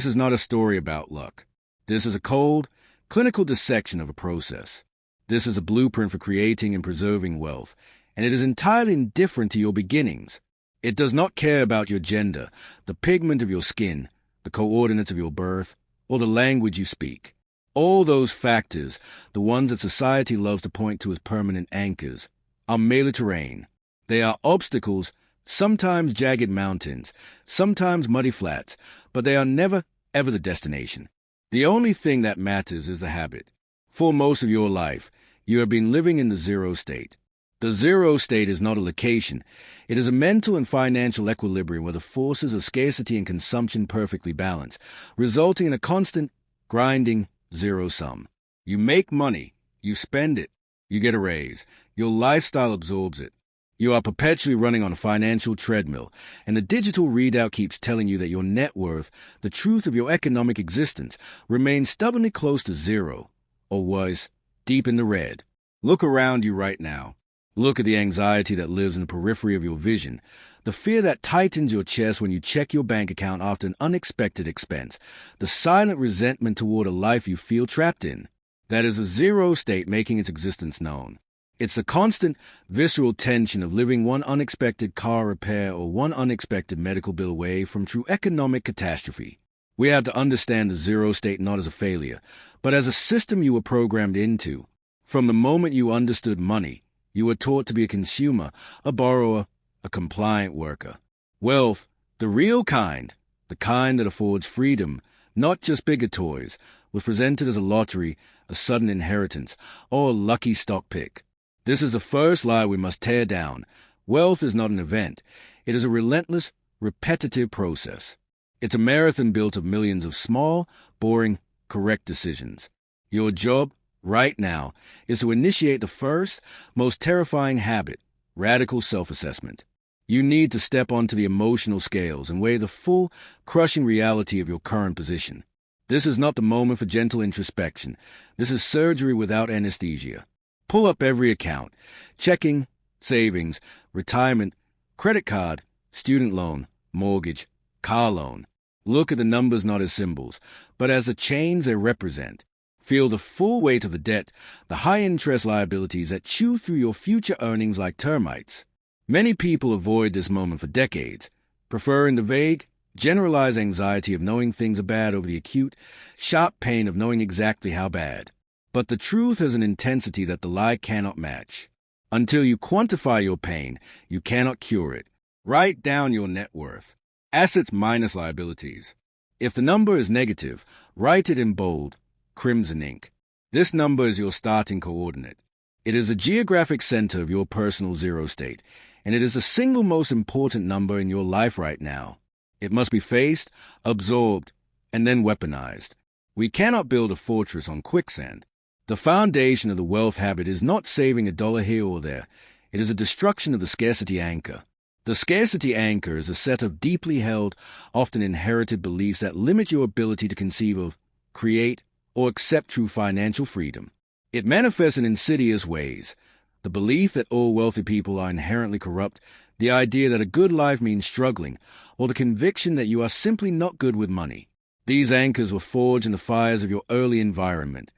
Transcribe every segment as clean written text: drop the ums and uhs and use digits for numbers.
This is not a story about luck. This is a cold, clinical dissection of a process. This is a blueprint for creating and preserving wealth, and it is entirely indifferent to your beginnings. It does not care about your gender, the pigment of your skin, the coordinates of your birth, or the language you speak. All those factors, the ones that society loves to point to as permanent anchors, are merely terrain. They are obstacles, sometimes jagged mountains, sometimes muddy flats, but they are never, ever the destination. The only thing that matters is the habit. For most of your life, you have been living in the zero state. The zero state is not a location. It is a mental and financial equilibrium where the forces of scarcity and consumption perfectly balance, resulting in a constant, grinding zero sum. You make money, you spend it, you get a raise, your lifestyle absorbs it. You are perpetually running on a financial treadmill, and the digital readout keeps telling you that your net worth, the truth of your economic existence, remains stubbornly close to zero, or worse, deep in the red. Look around you right now. Look at the anxiety that lives in the periphery of your vision, the fear that tightens your chest when you check your bank account after an unexpected expense, the silent resentment toward a life you feel trapped in. That is a zero state making its existence known. It's the constant, visceral tension of living one unexpected car repair or one unexpected medical bill away from true economic catastrophe. We have to understand the zero state not as a failure, but as a system you were programmed into. From the moment you understood money, you were taught to be a consumer, a borrower, a compliant worker. Wealth, the real kind, the kind that affords freedom, not just bigger toys, was presented as a lottery, a sudden inheritance, or a lucky stock pick. This is the first lie we must tear down. Wealth is not an event. It is a relentless, repetitive process. It's a marathon built of millions of small, boring, correct decisions. Your job, right now, is to initiate the first, most terrifying habit, radical self-assessment. You need to step onto the emotional scales and weigh the full, crushing reality of your current position. This is not the moment for gentle introspection. This is surgery without anesthesia. Pull up every account, checking, savings, retirement, credit card, student loan, mortgage, car loan. Look at the numbers not as symbols, but as the chains they represent. Feel the full weight of the debt, the high-interest liabilities that chew through your future earnings like termites. Many people avoid this moment for decades, preferring the vague, generalized anxiety of knowing things are bad over the acute, sharp pain of knowing exactly how bad. But the truth has an intensity that the lie cannot match. Until you quantify your pain, you cannot cure it. Write down your net worth. Assets minus liabilities. If the number is negative, write it in bold, crimson ink. This number is your starting coordinate. It is the geographic center of your personal zero state, and it is the single most important number in your life right now. It must be faced, absorbed, and then weaponized. We cannot build a fortress on quicksand. The foundation of the wealth habit is not saving a dollar here or there. It is a destruction of the scarcity anchor. The scarcity anchor is a set of deeply held, often inherited beliefs that limit your ability to conceive of, create, or accept true financial freedom. It manifests in insidious ways. The belief that all wealthy people are inherently corrupt, the idea that a good life means struggling, or the conviction that you are simply not good with money. These anchors were forged in the fires of your early environment.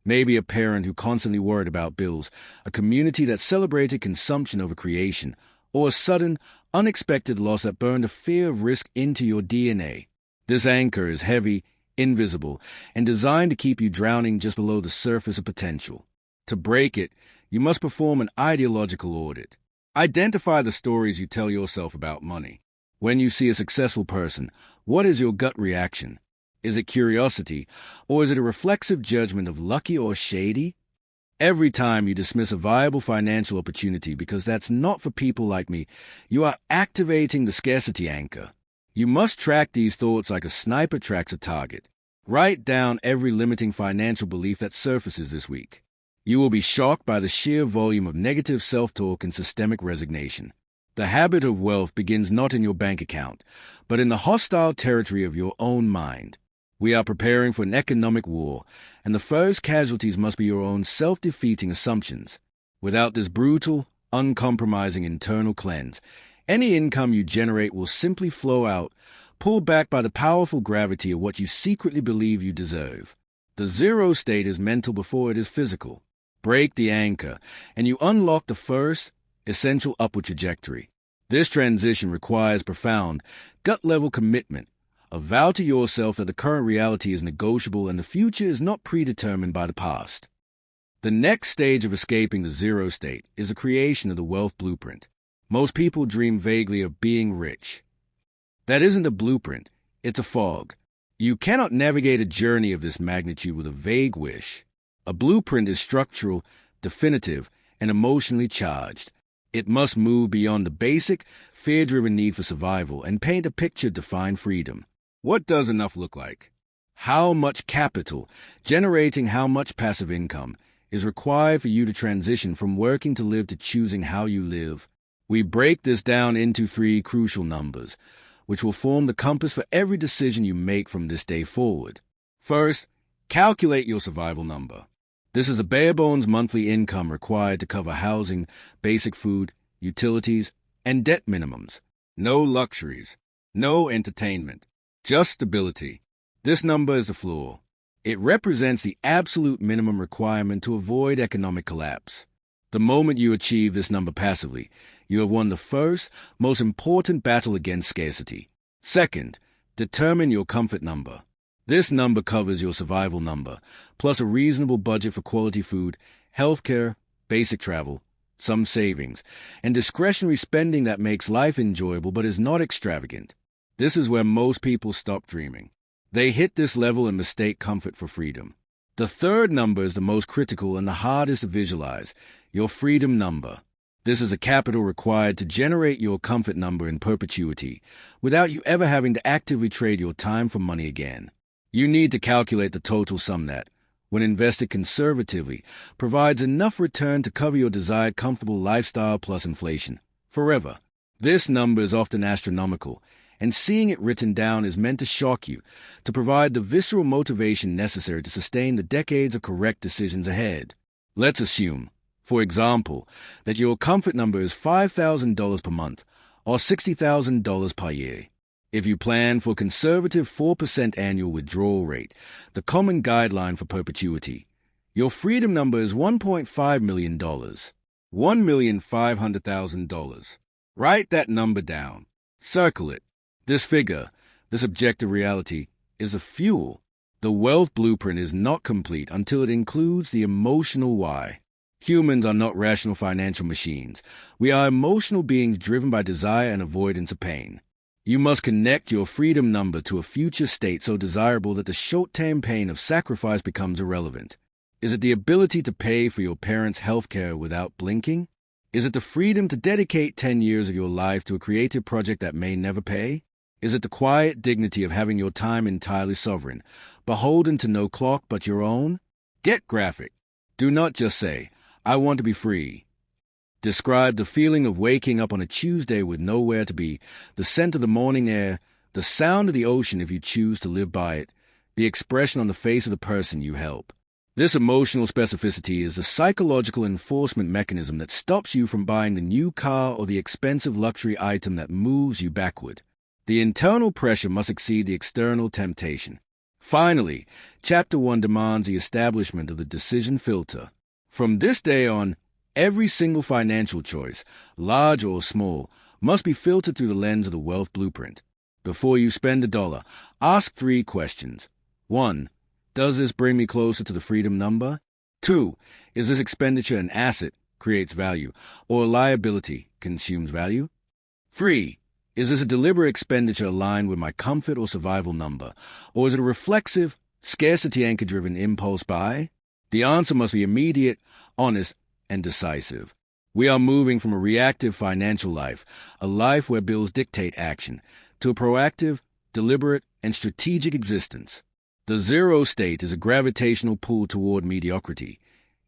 Maybe a parent who constantly worried about bills, a community that celebrated consumption over creation, or a sudden, unexpected loss that burned a fear of risk into your DNA. This anchor is heavy, invisible, and designed to keep you drowning just below the surface of potential. To break it, you must perform an ideological audit. Identify the stories you tell yourself about money. When you see a successful person, what is your gut reaction? Is it curiosity, or is it a reflexive judgment of lucky or shady? Every time you dismiss a viable financial opportunity because that's not for people like me, you are activating the scarcity anchor. You must track these thoughts like a sniper tracks a target. Write down every limiting financial belief that surfaces this week. You will be shocked by the sheer volume of negative self-talk and systemic resignation. The habit of wealth begins not in your bank account, but in the hostile territory of your own mind. We are preparing for an economic war, and the first casualties must be your own self-defeating assumptions. Without this brutal, uncompromising internal cleanse, any income you generate will simply flow out, pulled back by the powerful gravity of what you secretly believe you deserve. The zero state is mental before it is physical. Break the anchor, and you unlock the first, essential upward trajectory. This transition requires profound, gut-level commitment, a vow to yourself that the current reality is negotiable and the future is not predetermined by the past. The next stage of escaping the zero state is the creation of the wealth blueprint. Most people dream vaguely of being rich. That isn't a blueprint, it's a fog. You cannot navigate a journey of this magnitude with a vague wish. A blueprint is structural, definitive, and emotionally charged. It must move beyond the basic, fear-driven need for survival and paint a picture of defined freedom. What does enough look like? How much capital, generating how much passive income, is required for you to transition from working to live to choosing how you live? We break this down into 3 crucial numbers, which will form the compass for every decision you make from this day forward. First, calculate your survival number. This is a bare-bones monthly income required to cover housing, basic food, utilities, and debt minimums. No luxuries, no entertainment, just stability. This number is the floor. It represents the absolute minimum requirement to avoid economic collapse. The moment you achieve this number passively, you have won the first, most important battle against scarcity. Second, determine your comfort number. This number covers your survival number, plus a reasonable budget for quality food, healthcare, basic travel, some savings, and discretionary spending that makes life enjoyable but is not extravagant. This is where most people stop dreaming. They hit this level and mistake comfort for freedom. The third number is the most critical and the hardest to visualize, your freedom number. This is a capital required to generate your comfort number in perpetuity, without you ever having to actively trade your time for money again. You need to calculate the total sum that, when invested conservatively, provides enough return to cover your desired comfortable lifestyle plus inflation, forever. This number is often astronomical, and seeing it written down is meant to shock you, to provide the visceral motivation necessary to sustain the decades of correct decisions ahead. Let's assume, for example, that your comfort number is $5,000 per month, or $60,000 per year. If you plan for a conservative 4% annual withdrawal rate, the common guideline for perpetuity, your freedom number is $1.5 million, $1,500,000. Write that number down. Circle it. This figure, this objective reality, is a fuel. The wealth blueprint is not complete until it includes the emotional why. Humans are not rational financial machines. We are emotional beings driven by desire and avoidance of pain. You must connect your freedom number to a future state so desirable that the short-term pain of sacrifice becomes irrelevant. Is it the ability to pay for your parents' health care without blinking? Is it the freedom to dedicate 10 years of your life to a creative project that may never pay? Is it the quiet dignity of having your time entirely sovereign, beholden to no clock but your own? Get graphic. Do not just say, "I want to be free." Describe the feeling of waking up on a Tuesday with nowhere to be, the scent of the morning air, the sound of the ocean if you choose to live by it, the expression on the face of the person you help. This emotional specificity is the psychological enforcement mechanism that stops you from buying the new car or the expensive luxury item that moves you backward. The internal pressure must exceed the external temptation. Finally, Chapter 1 demands the establishment of the decision filter. From this day on, every single financial choice, large or small, must be filtered through the lens of the wealth blueprint. Before you spend $1, ask 3 questions. 1. Does this bring me closer to the freedom number? 2. Is this expenditure an asset, creates value, or a liability, consumes value? 3. Is this a deliberate expenditure aligned with my comfort or survival number, or is it a reflexive, scarcity-anchor-driven impulse buy? The answer must be immediate, honest, and decisive. We are moving from a reactive financial life, a life where bills dictate action, to a proactive, deliberate, and strategic existence. The zero state is a gravitational pull toward mediocrity.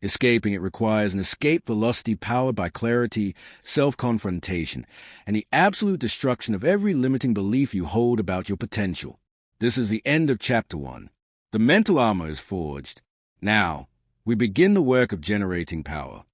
Escaping it requires an escape velocity powered by clarity, self-confrontation, and the absolute destruction of every limiting belief you hold about your potential. This is the end of Chapter 1. The mental armor is forged. Now, we begin the work of generating power.